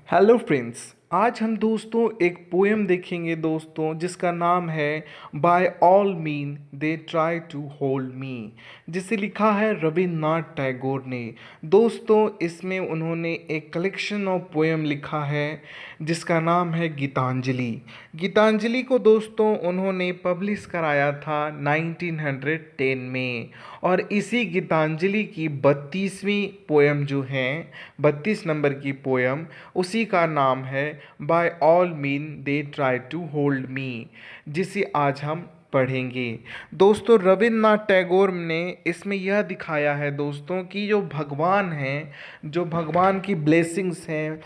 Hello friends. आज हम दोस्तों एक पोएम देखेंगे दोस्तों, जिसका नाम है by all mean they try to hold me, जिसे लिखा है रविन्द्रनाथ टैगोर ने। दोस्तों इसमें उन्होंने एक कलेक्शन ऑफ पोएम लिखा है जिसका नाम है गीतांजलि। गीतांजलि को दोस्तों उन्होंने पब्लिश कराया था 1910 में, और इसी गीतांजलि की 32वीं पोएम जो है, 32 नंबर की पोएम, उसी का नाम है by all mean they try to hold me, जिसे आज हम पढ़ेंगे। दोस्तों रविन्द्रनाथ टैगोर ने इसमें यह दिखाया है दोस्तों कि जो भगवान हैं, जो भगवान की ब्लेसिंग्स हैं,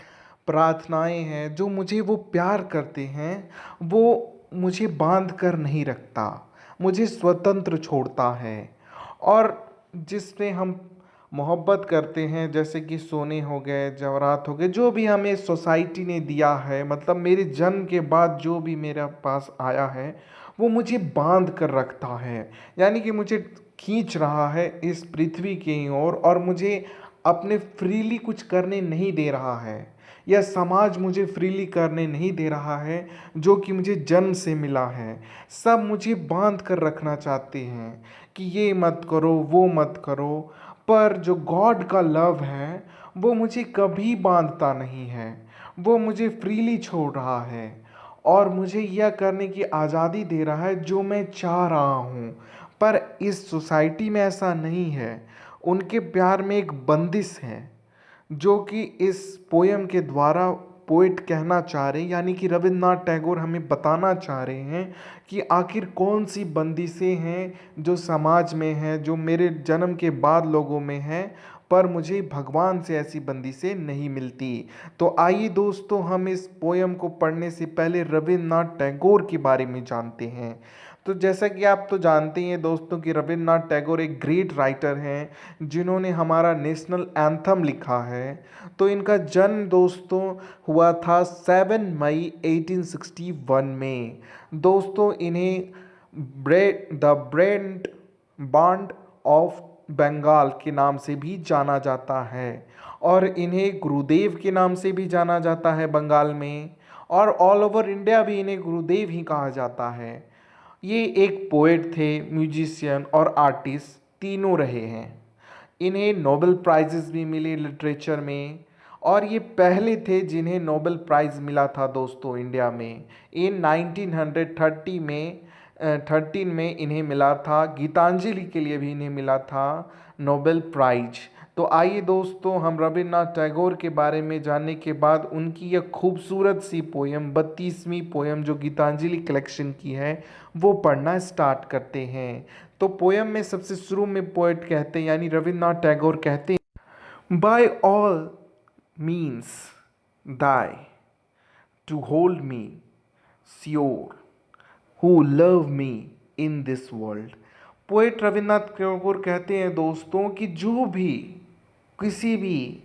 प्रार्थनाएं हैं, जो मुझे वो प्यार करते हैं, वो मुझे बांध कर नहीं रखता, मुझे स्वतंत्र छोड़ता है। और जिससे हम मोहब्बत करते हैं, जैसे कि सोने हो गए, जवाहरात हो गए, जो भी हमें सोसाइटी ने दिया है, मतलब मेरे जन्म के बाद जो भी मेरे पास आया है, वो मुझे बांध कर रखता है, यानी कि मुझे खींच रहा है इस पृथ्वी की ओर, और मुझे अपने फ्रीली कुछ करने नहीं दे रहा है। यह समाज मुझे फ्रीली करने नहीं दे रहा है, जो कि मुझे जन्म से मिला है। सब मुझे बांध कर रखना चाहते हैं कि ये मत करो, वो मत करो। पर जो गॉड का लव है वो मुझे कभी बांधता नहीं है, वो मुझे फ्रीली छोड़ रहा है और मुझे यह करने की आज़ादी दे रहा है जो मैं चाह रहा हूँ। पर इस सोसाइटी में ऐसा नहीं है, उनके प्यार में एक बंदिश है, जो कि इस पोयम के द्वारा पोइट कहना चाह रहे हैं, यानी कि रविन्द्रनाथ टैगोर हमें बताना चाह रहे हैं कि आखिर कौन सी बंदिशें हैं जो समाज में हैं, जो मेरे जन्म के बाद लोगों में हैं, पर मुझे भगवान से ऐसी बंदिशें नहीं मिलती। तो आइए दोस्तों हम इस पोयम को पढ़ने से पहले रविन्द्रनाथ टैगोर के बारे में जानते हैं। तो जैसा कि आप तो जानते ही हैं दोस्तों कि रविन्द्रनाथ टैगोर एक ग्रेट राइटर हैं, जिन्होंने हमारा नेशनल एंथम लिखा है। तो इनका जन्म दोस्तों हुआ था 7 मई 1861 में। दोस्तों इन्हें the brent bond of Bengal के नाम से भी जाना जाता है, और इन्हें गुरुदेव के नाम से भी जाना जाता है बंगाल में, और ऑल ओवर इंडिया भी इन्हें गुरुदेव ही कहा जाता है। ये एक पोएट थे, म्यूजिशियन और आर्टिस्ट तीनों रहे हैं। इन्हें नोबेल प्राइजेस भी मिले लिटरेचर में, और ये पहले थे जिन्हें नोबेल प्राइज़ मिला था दोस्तों इंडिया में। इन 1930 में 13 में इन्हें मिला था। गीतांजलि के लिए भी इन्हें मिला था नोबेल प्राइज। तो आइए दोस्तों हम रविन्द्रनाथ टैगोर के बारे में जानने के बाद उनकी यह खूबसूरत सी पोयम, 32वीं पोयम जो गीतांजलि कलेक्शन की है, वो पढ़ना स्टार्ट करते हैं। तो पोयम में सबसे शुरू में पोएट कहते हैं, यानी रविन्द्रनाथ टैगोर कहते हैं, by all means thy to hold me sure who love me in this world. Poet Rabindranath Tagore कहते हैं दोस्तों कि जो भी किसी भी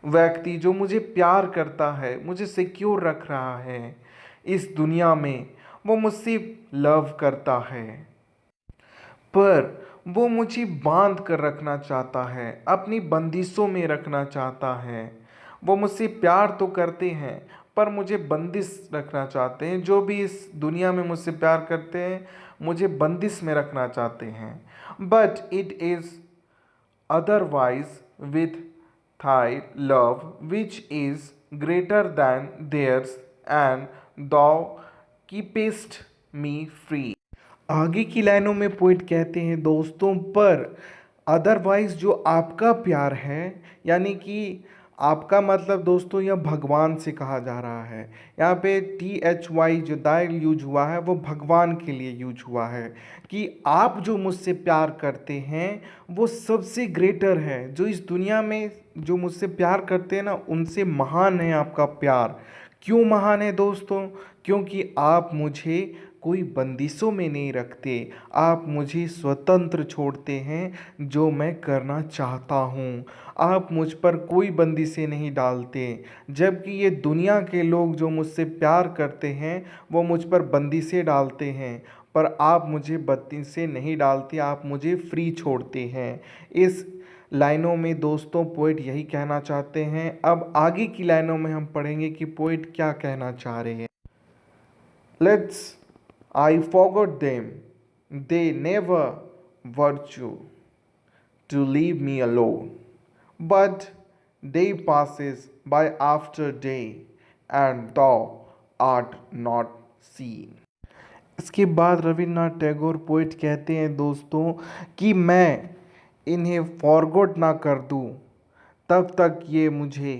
व्यक्ति जो मुझे प्यार करता है, मुझे सिक्योर रख रहा है इस दुनिया में, वो मुझसे लव करता है, पर वो मुझे बांध कर रखना चाहता है, अपनी बंदिशों में रखना चाहता है। वो मुझसे प्यार तो करते हैं पर मुझे बंदिश रखना चाहते हैं। जो भी इस दुनिया में मुझसे प्यार करते हैं, मुझे बंदिश में रखना चाहते हैं। But it is otherwise with thy love which is greater than theirs and thou keepest me free। आगे की लाइनों में पोइट कहते हैं दोस्तों, पर अदरवाइज जो आपका प्यार है, यानी कि आपका मतलब दोस्तों यह भगवान से कहा जा रहा है। यहाँ पे THY जो दायल यूज हुआ है वो भगवान के लिए यूज हुआ है, कि आप जो मुझसे प्यार करते हैं वो सबसे ग्रेटर है। जो इस दुनिया में जो मुझसे प्यार करते हैं ना, उनसे महान है आपका प्यार। क्यों महान है दोस्तों? क्योंकि आप मुझे कोई बंदिशों में नहीं रखते, आप मुझे स्वतंत्र छोड़ते हैं जो मैं करना चाहता हूँ। आप मुझ पर कोई बंदिशें नहीं डालते, जबकि ये दुनिया के लोग जो मुझसे प्यार करते हैं वो मुझ पर बंदिशें डालते हैं, पर आप मुझे बंदिशें नहीं डालते, आप मुझे फ्री छोड़ते हैं। इस लाइनों में दोस्तों पोइट यही कहना चाहते हैं। अब आगे की लाइनों में हम पढ़ेंगे कि पोइट क्या कहना चाह रहे हैं। Let's I forgot them, they never virtue to leave me alone. But day passes by after day, and thou art not seen. इसके बाद रविन्द्रनाथ टैगोर पोइट कहते हैं दोस्तों कि मैं इन्हें फॉरगॉट ना कर दूं, तब तक ये मुझे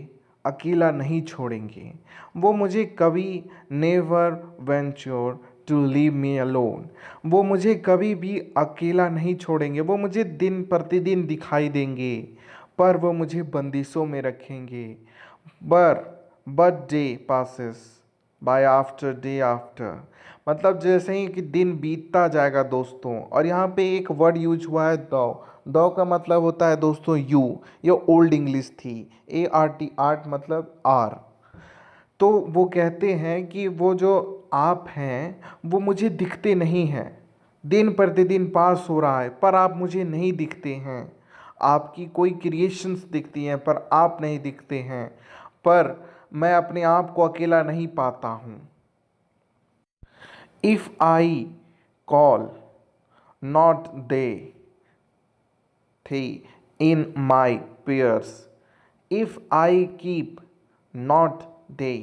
अकेला नहीं छोड़ेंगे। वो मुझे कभी never venture to leave me alone, वो मुझे कभी भी अकेला नहीं छोड़ेंगे। वो मुझे दिन प्रतिदिन दिखाई देंगे, पर वो मुझे बंदिशों में रखेंगे। पर but day passes by after day after, मतलब जैसे ही कि दिन बीतता जाएगा दोस्तों। और यहाँ पे एक वर्ड यूज हुआ है दो। दो का मतलब होता है दोस्तों यू, ये ओल्ड इंग्लिश थी। ART, आर्ट मतलब आर। तो वो कहते हैं कि वो जो आप हैं वो मुझे दिखते नहीं हैं। दिन प्रतिदिन पास हो रहा है पर आप मुझे नहीं दिखते हैं। आपकी कोई क्रिएशंस दिखती हैं पर आप नहीं दिखते हैं। पर मैं अपने आप को अकेला नहीं पाता हूँ। If I call not they there in my prayers, if I keep not they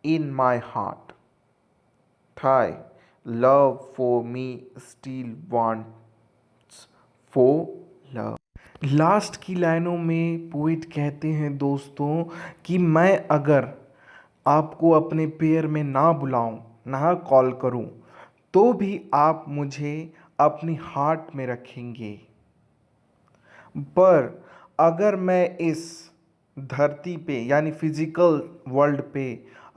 in my heart. Thy love for me still wants for love. Last की लाइनों में पोइट कहते हैं दोस्तों कि मैं अगर आपको अपने पेयर में ना बुलाऊं, ना कॉल करूं, तो भी आप मुझे अपनी हार्ट में रखेंगे। पर अगर मैं इस धरती पे यानी फिजिकल वर्ल्ड पे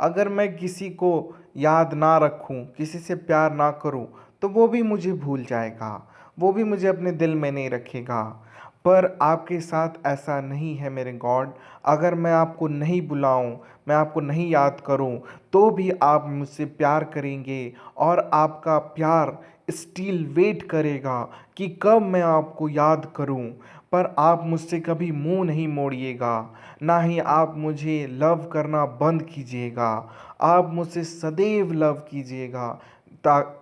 अगर मैं किसी को याद ना रखूं, किसी से प्यार ना करूं, तो वो भी मुझे भूल जाएगा, वो भी मुझे अपने दिल में नहीं रखेगा। पर आपके साथ ऐसा नहीं है मेरे गॉड। अगर मैं आपको नहीं बुलाऊं, मैं आपको नहीं याद करूं, तो भी आप मुझसे प्यार करेंगे और आपका प्यार स्टिल वेट करेगा कि कब मैं आपको याद करूं। पर आप मुझसे कभी मुंह नहीं मोड़िएगा, ना ही आप मुझे लव करना बंद कीजिएगा। आप मुझसे सदैव लव कीजिएगा।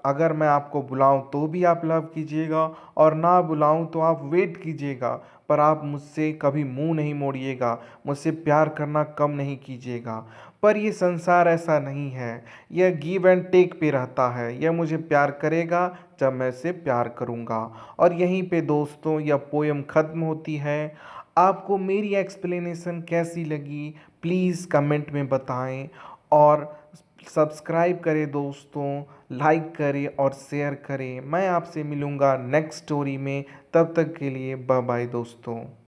अगर मैं आपको बुलाऊं तो भी आप लव कीजिएगा, और ना बुलाऊं तो आप वेट कीजिएगा। पर आप मुझसे कभी मुंह नहीं मोड़िएगा, मुझसे प्यार करना कम नहीं कीजिएगा। पर ये संसार ऐसा नहीं है, यह गिव एंड टेक पे रहता है। यह मुझे प्यार करेगा जब मैं इसे प्यार करूँगा। और यहीं पे दोस्तों यह पोएम ख़त्म होती है। आपको मेरी एक्सप्लेनेशन कैसी लगी प्लीज़ कमेंट में बताएं, और सब्सक्राइब करें दोस्तों, लाइक करें और शेयर करें। मैं आपसे मिलूँगा नेक्स्ट स्टोरी में, तब तक के लिए बाय बाय दोस्तों।